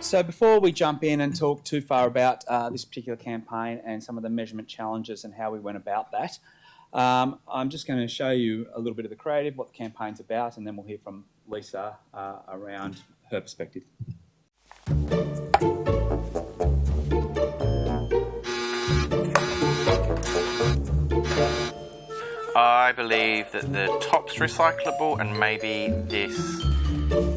So before we jump in and talk too far about this particular campaign and some of the measurement challenges and how we went about that, I'm just going to show you a little bit of the creative, what the campaign's about, and then we'll hear from Lisa around her perspective. I believe that the top's recyclable and maybe this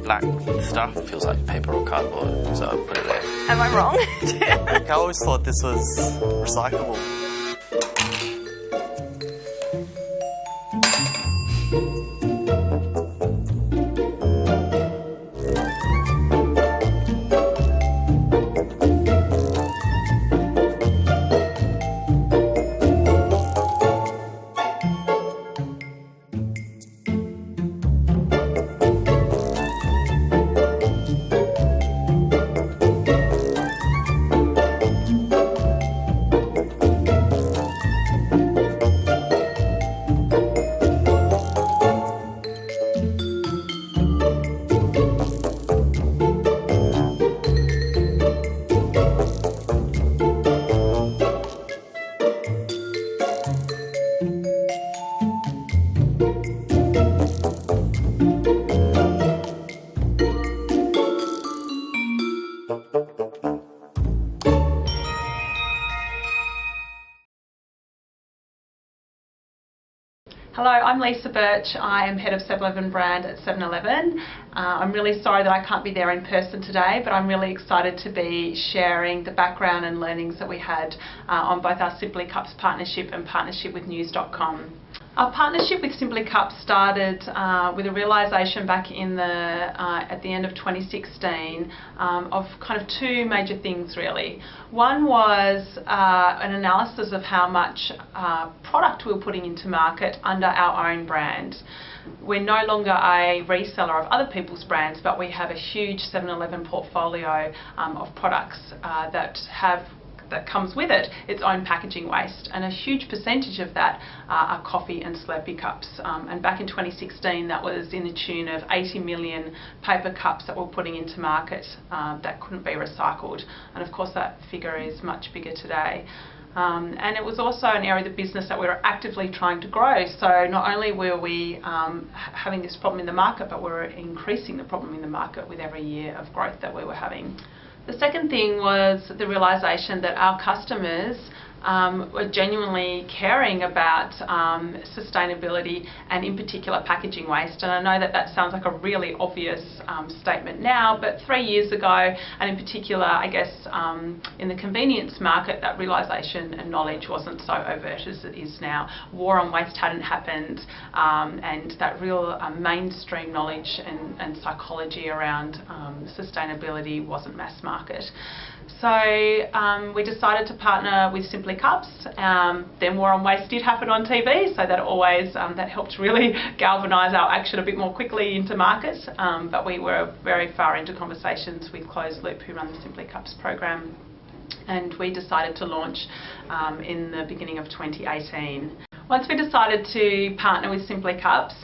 black stuff feels like paper or cardboard, so I'll put it there. Am I wrong? I always thought this was recyclable. Hello, I'm Lisa Birch. I am Head of 7-Eleven brand at 7-Eleven. I'm really sorry that I can't be there in person today, but I'm really excited to be sharing the background and learnings that we had on both our Simply Cups partnership and partnership with news.com. Our partnership with Simply Cups started with a realisation back in at the end of 2016 of kind of two major things really. One was an analysis of how much product we were putting into market under our own brand. We're no longer a reseller of other people's brands, but we have a huge 7-Eleven portfolio of products that comes with it its own packaging waste, and a huge percentage of that are coffee and Slurpee cups. And back in 2016 that was in the tune of 80 million paper cups that we're putting into market that couldn't be recycled, and of course that figure is much bigger today. And it was also an area of the business that we were actively trying to grow, so not only were we having this problem in the market, but we were increasing the problem in the market with every year of growth that we were having. The second thing was the realisation that our customers were genuinely caring about sustainability and in particular packaging waste. And I know that that sounds like a really obvious statement now, but 3 years ago, and in particular I guess in the convenience market, that realisation and knowledge wasn't so overt as it is now. War on waste hadn't happened, and that real mainstream knowledge and psychology around sustainability wasn't mass market. So we decided to partner with Simply Cups. Then War on Waste did happen on TV, so that always that helped really galvanise our action a bit more quickly into market. But we were very far into conversations with Closed Loop, who run the Simply Cups program, and we decided to launch in the beginning of 2018. Once we decided to partner with Simply Cups,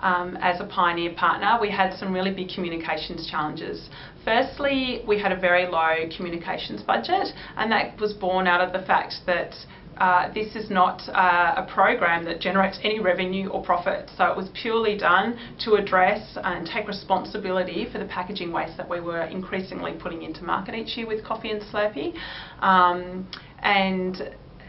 as a pioneer partner, we had some really big communications challenges. Firstly, we had a very low communications budget, and that was born out of the fact that this is not a program that generates any revenue or profit. So it was purely done to address and take responsibility for the packaging waste that we were increasingly putting into market each year with coffee and Slurpee.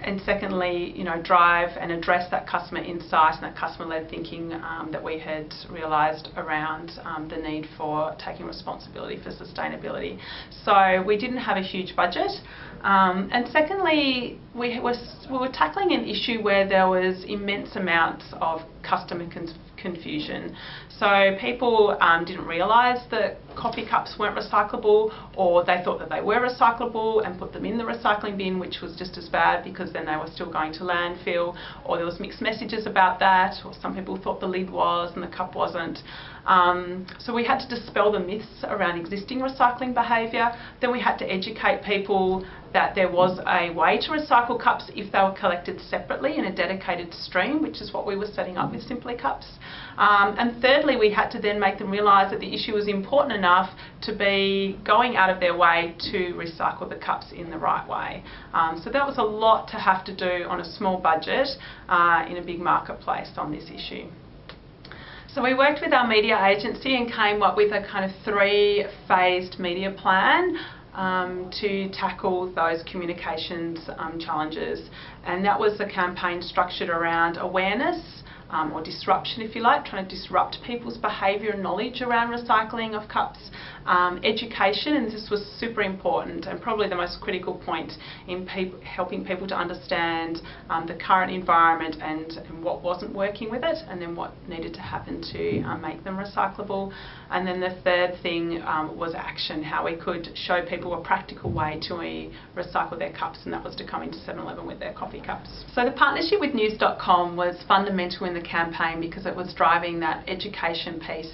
And secondly, drive and address that customer insight and that customer-led thinking that we had realised around the need for taking responsibility for sustainability. So we didn't have a huge budget. And secondly, we were tackling an issue where there was immense amounts of customer confusion. So people didn't realise that coffee cups weren't recyclable, or they thought that they were recyclable and put them in the recycling bin, which was just as bad because then they were still going to landfill, or there was mixed messages about that, or some people thought the lid was and the cup wasn't. So we had to dispel the myths around existing recycling behaviour. Then we had to educate people that there was a way to recycle cups if they were collected separately in a dedicated stream, which is what we were setting up with Simply Cups. And thirdly, we had to then make them realise that the issue was important enough to be going out of their way to recycle the cups in the right way. So that was a lot to have to do on a small budget in a big marketplace on this issue. So we worked with our media agency and came up with a kind of 3-phased media plan to tackle those communications challenges. And that was a campaign structured around awareness, or disruption if you like, trying to disrupt people's behaviour and knowledge around recycling of cups, education, and this was super important and probably the most critical point in helping people to understand the current environment and what wasn't working with it, and then what needed to happen to make them recyclable. And then the third thing was action, how we could show people a practical way to recycle their cups, and that was to come into 7-Eleven with their coffee cups. So the partnership with news.com was fundamental in the campaign because it was driving that education piece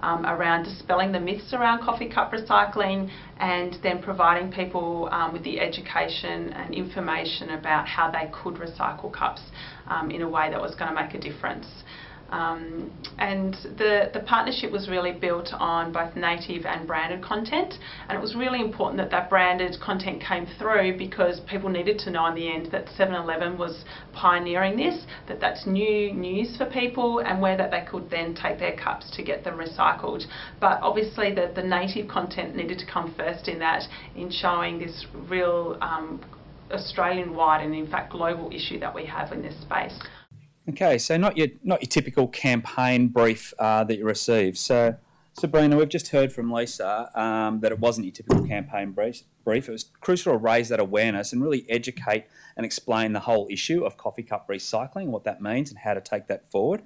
around dispelling the myths around coffee cup recycling, and then providing people with the education and information about how they could recycle cups in a way that was going to make a difference. And the partnership was really built on both native and branded content, and it was really important that that branded content came through because people needed to know in the end that 7-Eleven was pioneering this, that that's new news for people and where that they could then take their cups to get them recycled. But obviously the native content needed to come first in that, in showing this real Australian-wide and in fact global issue that we have in this space. Okay, so not your typical campaign brief that you received. So, Sabrina, we've just heard from Lisa that it wasn't your typical campaign brief. It was crucial to raise that awareness and really educate and explain the whole issue of coffee cup recycling, what that means and how to take that forward.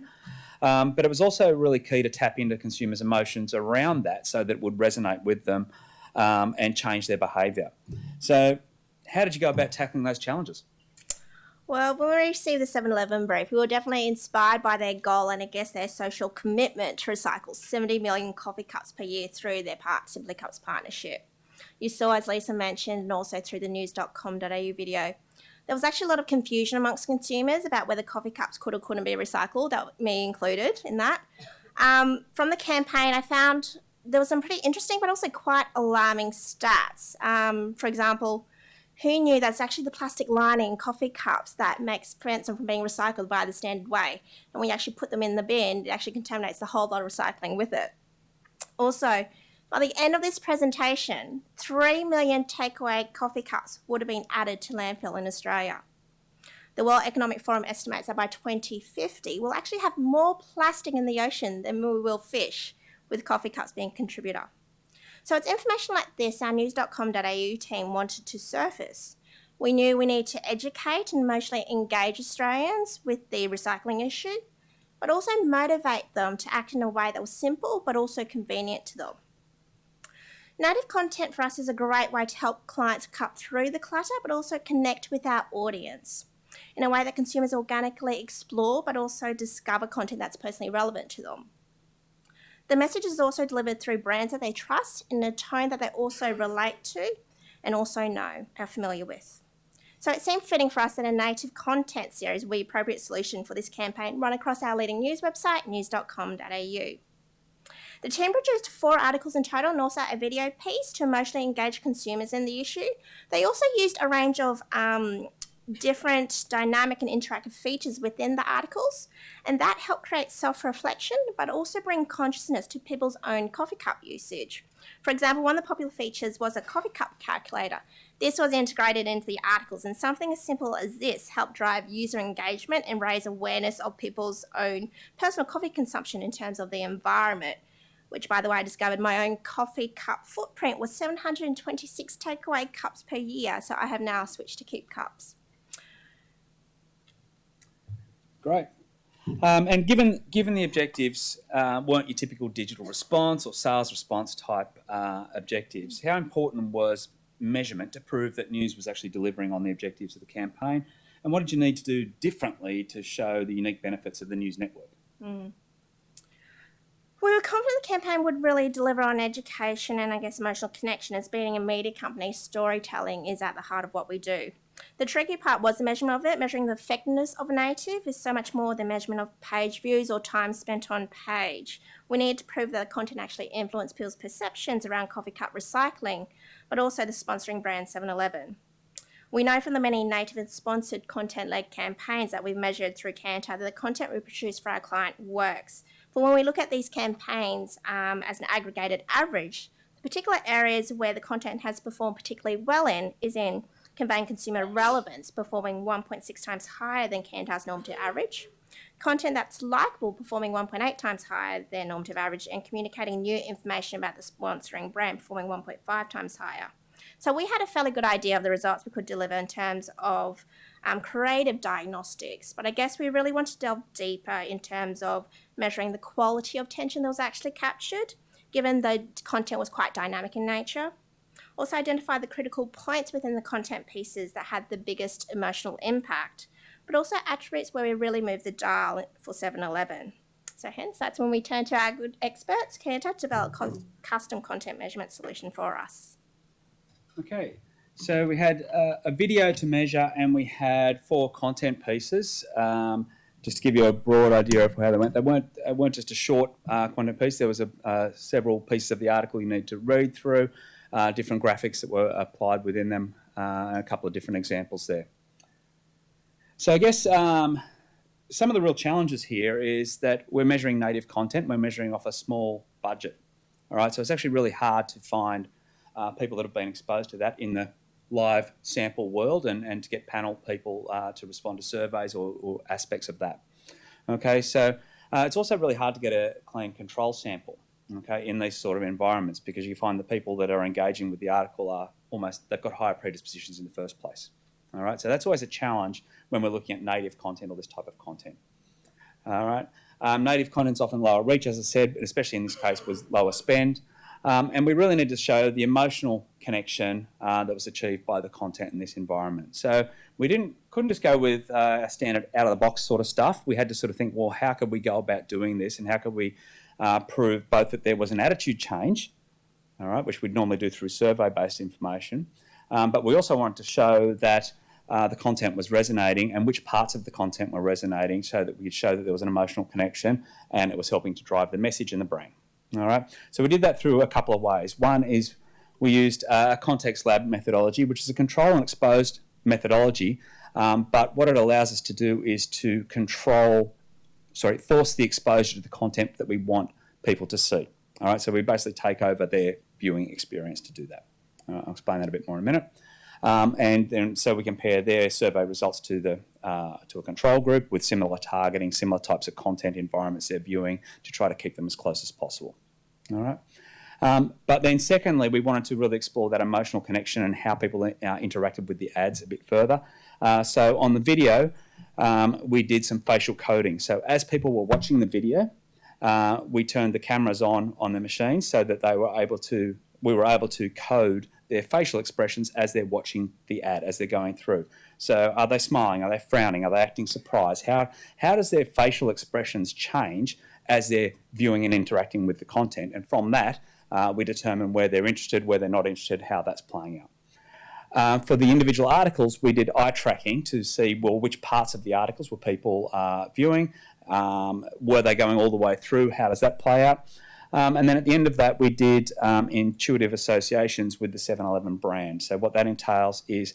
But it was also really key to tap into consumers' emotions around that so that it would resonate with them and change their behaviour. So how did you go about tackling those challenges? Well, when we received the 7-Eleven brief, we were definitely inspired by their goal and I guess their social commitment to recycle 70 million coffee cups per year through their Simply Cups partnership. You saw, as Lisa mentioned, and also through the news.com.au video, there was actually a lot of confusion amongst consumers about whether coffee cups could or couldn't be recycled, that me included in that. From the campaign, I found there was some pretty interesting but also quite alarming stats. For example, who knew that's actually the plastic lining in coffee cups that prevents them from being recycled by the standard way? And when you actually put them in the bin, it actually contaminates the whole lot of recycling with it. Also, by the end of this presentation, 3 million takeaway coffee cups would have been added to landfill in Australia. The World Economic Forum estimates that by 2050, we'll actually have more plastic in the ocean than we will fish, with coffee cups being a contributor. So it's information like this our news.com.au team wanted to surface. We knew we needed to educate and emotionally engage Australians with the recycling issue, but also motivate them to act in a way that was simple but also convenient to them. Native content for us is a great way to help clients cut through the clutter but also connect with our audience in a way that consumers organically explore but also discover content that's personally relevant to them. The message is also delivered through brands that they trust in a tone that they also relate to and also know, are familiar with. So it seemed fitting for us that a native content series would be the appropriate solution for this campaign run across our leading news website, news.com.au. The team produced 4 articles in total and also a video piece to emotionally engage consumers in the issue. They also used a range of different dynamic and interactive features within the articles, and that helped create self-reflection but also bring consciousness to people's own coffee cup usage. For example, one of the popular features was a coffee cup calculator. This was integrated into the articles, and something as simple as this helped drive user engagement and raise awareness of people's own personal coffee consumption in terms of the environment, which, by the way, I discovered my own coffee cup footprint was 726 takeaway cups per year, so I have now switched to Keep Cups. Great. And given the objectives weren't your typical digital response or sales response type objectives, how important was measurement to prove that news was actually delivering on the objectives of the campaign? And what did you need to do differently to show the unique benefits of the news network? We We were confident the campaign would really deliver on education and, I guess, emotional connection, as being a media company, storytelling is at the heart of what we do. The tricky part was the measurement of it. Measuring the effectiveness of a native is so much more than measurement of page views or time spent on page. We need to prove that the content actually influenced people's perceptions around coffee cup recycling, but also the sponsoring brand 7-Eleven. We know from the many native and sponsored content-led campaigns that we've measured through Kantar that the content we produce for our client works. But when we look at these campaigns as an aggregated average, the particular areas where the content has performed particularly well in is in conveying consumer relevance, performing 1.6 times higher than Kantar's normative average, content that's likable, performing 1.8 times higher than normative average, and communicating new information about the sponsoring brand, performing 1.5 times higher. So we had a fairly good idea of the results we could deliver in terms of creative diagnostics, but I guess we really want to delve deeper in terms of measuring the quality of attention that was actually captured, given the content was quite dynamic in nature. Also identify the critical points within the content pieces that had the biggest emotional impact, but also attributes where we really moved the dial for 7-Eleven. So hence, that's when we turn to our good experts, Kantar, to develop custom content measurement solution for us. Okay, so we had a video to measure and we had 4 content pieces. Just to give you a broad idea of how they went. They weren't just a short content piece. There was several pieces of the article you need to read through, different graphics that were applied within them, and a couple of different examples there. So I guess some of the real challenges here is that we're measuring native content. We're measuring off a small budget. All right, so it's actually really hard to find people that have been exposed to that in the live sample world and to get panel people to respond to surveys or aspects of that. Okay, so it's also really hard to get a clean control sample, okay, in these sort of environments, because you find the people that are engaging with the article are they've got higher predispositions in the first place. All right, so that's always a challenge when we're looking at native content or this type of content. All right, native content's often lower reach, as I said, but especially in this case was lower spend. And we really need to show the emotional connection that was achieved by the content in this environment. So we couldn't just go with a standard out-of-the-box sort of stuff. We had to sort of think, well, how could we go about doing this, and how could we prove both that there was an attitude change, all right, which we'd normally do through survey-based information, but we also wanted to show that the content was resonating and which parts of the content were resonating, so that we could show that there was an emotional connection and it was helping to drive the message in the brain. All right, so we did that through a couple of ways. One is we used a context lab methodology, which is a control and exposed methodology, but what it allows us to do is to force the exposure to the content that we want people to see. All right, so we basically take over their viewing experience to do that. I'll explain that a bit more in a minute. And then so we compare their survey results to a control group with similar targeting, similar types of content environments they're viewing, to try to keep them as close as possible. All right. But then secondly, we wanted to really explore that emotional connection and how people interacted with the ads a bit further. So on the video, we did some facial coding. So as people were watching the video, we turned the cameras on the machine so that we were able to code their facial expressions as they're watching the ad, as they're going through. So are they smiling? Are they frowning? Are they acting surprised? How does their facial expressions change as they're viewing and interacting with the content? And from that, we determine where they're interested, where they're not interested, how that's playing out. For the individual articles, we did eye tracking to see, well, which parts of the articles were people viewing? Were they going all the way through? How does that play out? And then at the end of that, we did intuitive associations with the 7-Eleven brand. So what that entails is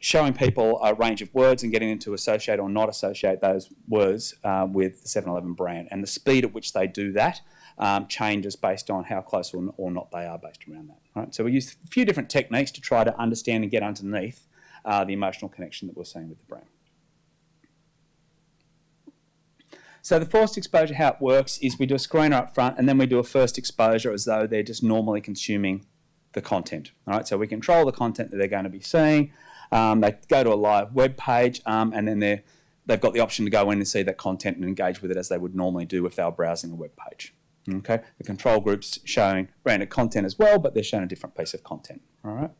showing people a range of words and getting them to associate or not associate those words with the 7-Eleven brand. And the speed at which they do that changes based on how close or not they are based around that. Right? So we used a few different techniques to try to understand and get underneath the emotional connection that we're seeing with the brand. So the forced exposure, how it works is we do a screener up front and then we do a first exposure as though they're just normally consuming the content. All right, so we control the content that they're going to be seeing. They go to a live web page and then they've got the option to go in and see that content and engage with it as they would normally do if they were browsing a web page. Okay, the control group's showing branded content as well, but they're shown a different piece of content. All right.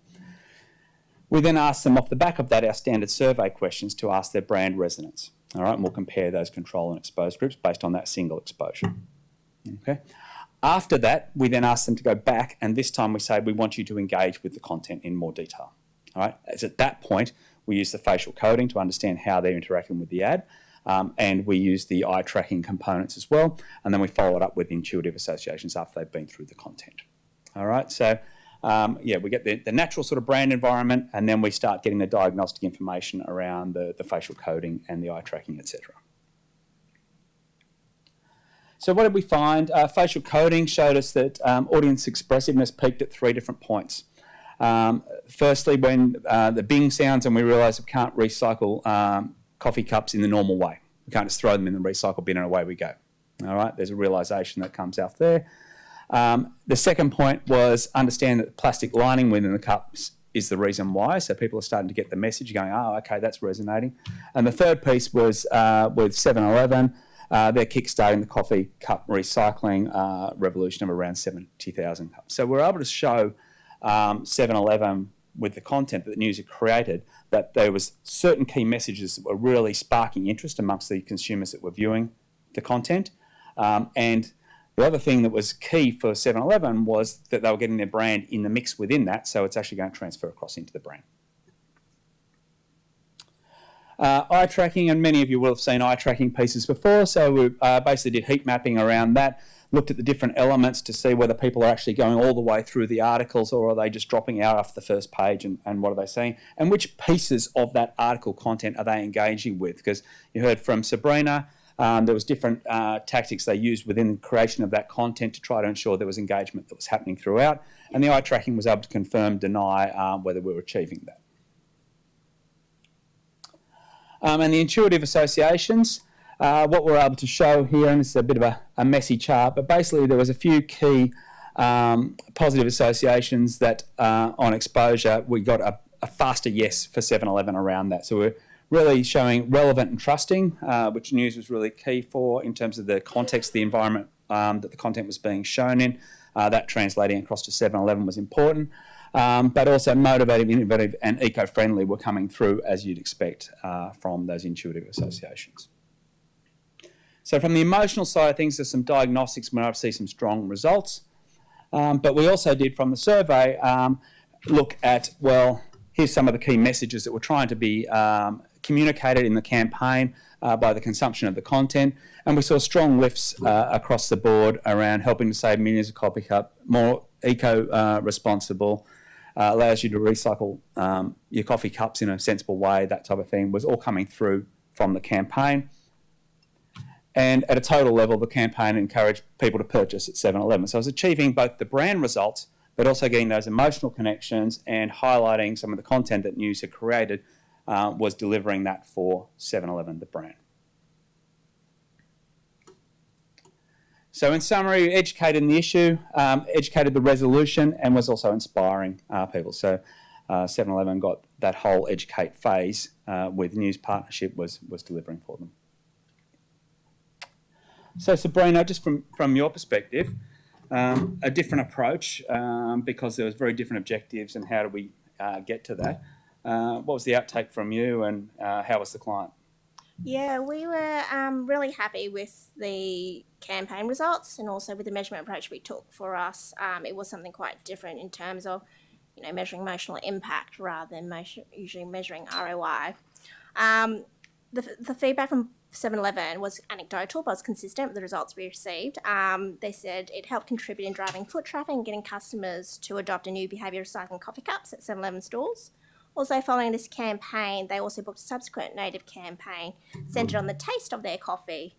We then ask them off the back of that our standard survey questions to ask their brand resonance. All right, and we'll compare those control and exposed groups based on that single exposure. Okay. After that, we then ask them to go back, and this time we say we want you to engage with the content in more detail. All right. As at that point, we use the facial coding to understand how they're interacting with the ad, and we use the eye tracking components as well, and then we follow it up with intuitive associations after they've been through the content. All right. So, we get the natural sort of brand environment, and then we start getting the diagnostic information around the facial coding and the eye tracking, etc. So what did we find? Facial coding showed us that audience expressiveness peaked at 3 different points. Firstly, when the bing sounds and we realise we can't recycle coffee cups in the normal way. We can't just throw them in the recycle bin and away we go. All right, there's a realisation that comes out there. The second point was understand that the plastic lining within the cups is the reason why. So people are starting to get the message going, oh, okay, that's resonating. And the third piece was with 7-Eleven. They're kickstarting the coffee cup recycling revolution of around 70,000 cups. So we're able to show 7-Eleven with the content that the news had created that there was certain key messages that were really sparking interest amongst the consumers that were viewing the content. And the other thing that was key for 7-Eleven was that they were getting their brand in the mix within that, so it's actually going to transfer across into the brand. Eye tracking, and many of you will have seen eye tracking pieces before, so we basically did heat mapping around that, looked at the different elements to see whether people are actually going all the way through the articles or are they just dropping out after the first page, and what are they saying, and which pieces of that article content are they engaging with, because you heard from Sabrina, there was different tactics they used within the creation of that content to try to ensure there was engagement that was happening throughout, and the eye tracking was able to confirm, deny whether we were achieving that. And the intuitive associations, what we're able to show here, and this is a bit of a messy chart, but basically there was a few key positive associations that on exposure we got a faster yes for 7-Eleven around that. So we're really showing relevant and trusting, which news was really key for in terms of the context, the environment that the content was being shown in. That translating across to 7-Eleven was important. But also motivative, innovative and eco-friendly were coming through as you'd expect from those intuitive associations. So from the emotional side of things, there's some diagnostics where I see some strong results. But we also did from the survey look at, well, here's some of the key messages that were trying to be communicated in the campaign by the consumption of the content. And we saw strong lifts across the board around helping to save millions of coffee cups, more eco-responsible, allows you to recycle your coffee cups in a sensible way, that type of thing, was all coming through from the campaign. And at a total level, the campaign encouraged people to purchase at 7-Eleven. So it was achieving both the brand results, but also getting those emotional connections and highlighting some of the content that news had created was delivering that for 7-Eleven, the brand. So in summary, educated in the issue, educated the resolution, and was also inspiring people. So 7-Eleven got that whole educate phase with news partnership was delivering for them. So Sabrina, just from your perspective, a different approach because there was very different objectives and how do we get to that. What was the outtake from you and how was the client? Yeah, we were really happy with the campaign results and also with the measurement approach we took. For us, it was something quite different in terms of, measuring emotional impact rather than usually measuring ROI. The feedback from 7-Eleven was anecdotal but was consistent with the results we received. They said it helped contribute in driving foot traffic and getting customers to adopt a new behaviour of recycling coffee cups at 7-Eleven stores. Also, following this campaign, they also booked a subsequent native campaign centred on the taste of their coffee,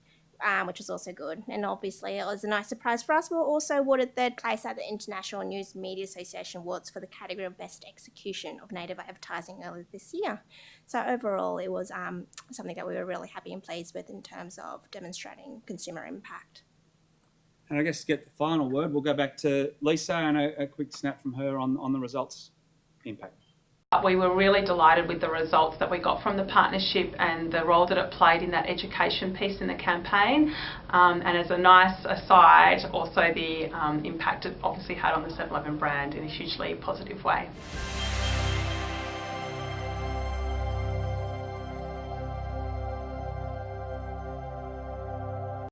which was also good. And obviously, it was a nice surprise for us. We were also awarded third place at the International News Media Association Awards for the category of Best Execution of Native Advertising earlier this year. So overall, it was something that we were really happy and pleased with in terms of demonstrating consumer impact. And I guess to get the final word, we'll go back to Lisa and a quick snap from her on the results impact. We were really delighted with the results that we got from the partnership and the role that it played in that education piece in the campaign. And as a nice aside, also the impact it obviously had on the 7-Eleven brand in a hugely positive way.